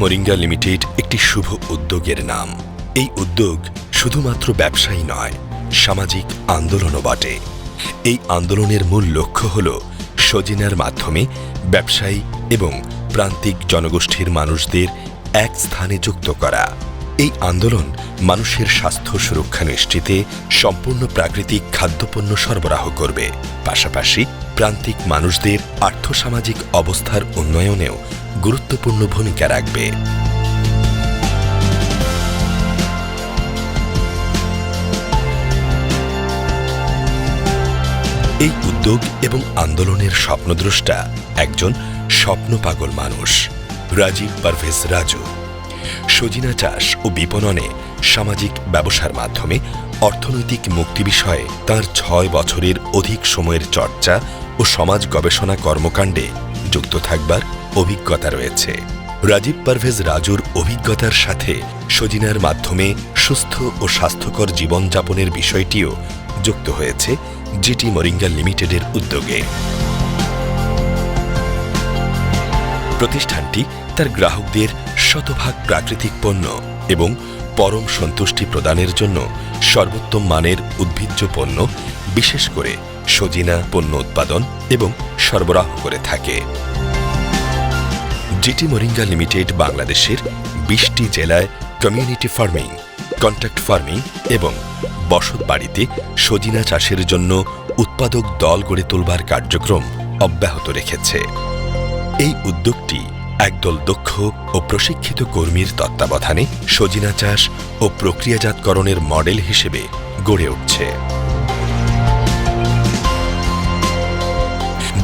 Moringa limited একটি শুভ উদ্যোগের নাম। এই উদ্যোগ শুধুমাত্র ব্যবসায়ী নয়, সামাজিক আন্দোলনও বটে। এই আন্দোলনের মূল লক্ষ্য হল সজিনার মাধ্যমে ব্যবসায়ী এবং প্রান্তিক জনগোষ্ঠীর মানুষদের এক স্থানে যুক্ত করা। এই আন্দোলন মানুষের স্বাস্থ্য সুরক্ষা নিশ্চিতে সম্পূর্ণ প্রাকৃতিক খাদ্যপণ্য সরবরাহ করবে, পাশাপাশি প্রান্তিক মানুষদের আর্থসামাজিক অবস্থার উন্নয়নেও গুরুত্বপূর্ণ ভূমিকা রাখবে। এই উদ্যোগ এবং আন্দোলনের স্বপ্নদ্রষ্টা একজন স্বপ্নপাগল মানুষ, রাজীব পারভেজ রাজু। সজিনা চাষ ও বিপণনে সামাজিক ব্যবসার মাধ্যমে অর্থনৈতিক মুক্তি বিষয়ে তাঁর ৬ বছরের অধিক সময়ের চর্চা ও সমাজ গবেষণা কর্মকাণ্ডে যুক্ত থাকবার অভিজ্ঞতা রয়েছে। রাজীব পারভেজ রাজুর অভিজ্ঞতার সাথে সজিনার মাধ্যমে সুস্থ ও স্বাস্থ্যকর জীবনযাপনের বিষয়টিও যুক্ত হয়েছে জিটি মোরিঙ্গা লিমিটেডের উদ্যোগে। প্রতিষ্ঠানটি তার গ্রাহকদের শতভাগ প্রাকৃতিক পণ্য এবং পরম সন্তুষ্টি প্রদানের জন্য সর্বোত্তম মানের উদ্ভিজ্জ পণ্য, বিশেষ করে সজিনা পণ্য উৎপাদন এবং সরবরাহ করে থাকে। জিটি মোরিঙ্গা লিমিটেড বাংলাদেশের ২০টি জেলায় কমিউনিটি ফার্মিং, কন্ট্রাক্ট ফার্মিং এবং বসত বাড়িতে সজিনা চাষের জন্য উৎপাদক দল গড়ে তোলবার কার্যক্রম অব্যাহত রেখেছে। এই উদ্যোগটি একদল দক্ষ ও প্রশিক্ষিত কর্মীর তত্ত্বাবধানে সজিনা চাষ ও প্রক্রিয়াজাতকরণের মডেল হিসেবে গড়ে উঠছে।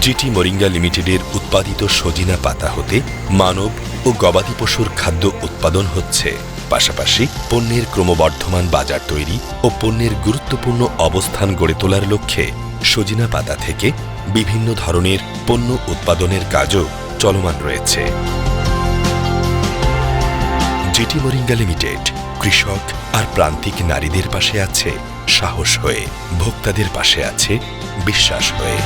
জিটি মোরিঙ্গা লিমিটেডের উৎপাদিত সজিনা পাতা হতে মানব ও গবাদি পশুর খাদ্য উৎপাদন হচ্ছে, পাশাপাশি পণ্যের ক্রমবর্ধমান বাজার তৈরি ও পণ্যের গুরুত্বপূর্ণ অবস্থান গড়ে তোলার লক্ষ্যে সজিনা পাতা থেকে বিভিন্ন ধরনের পণ্য উৎপাদনের কাজও চলমান রয়েছে। জিটি মোরিঙ্গা লিমিটেড কৃষক আর প্রান্তিক নারীদের পাশে আছে সাহস হয়ে, ভোক্তাদের পাশে আছে বিশ্বাস হয়ে।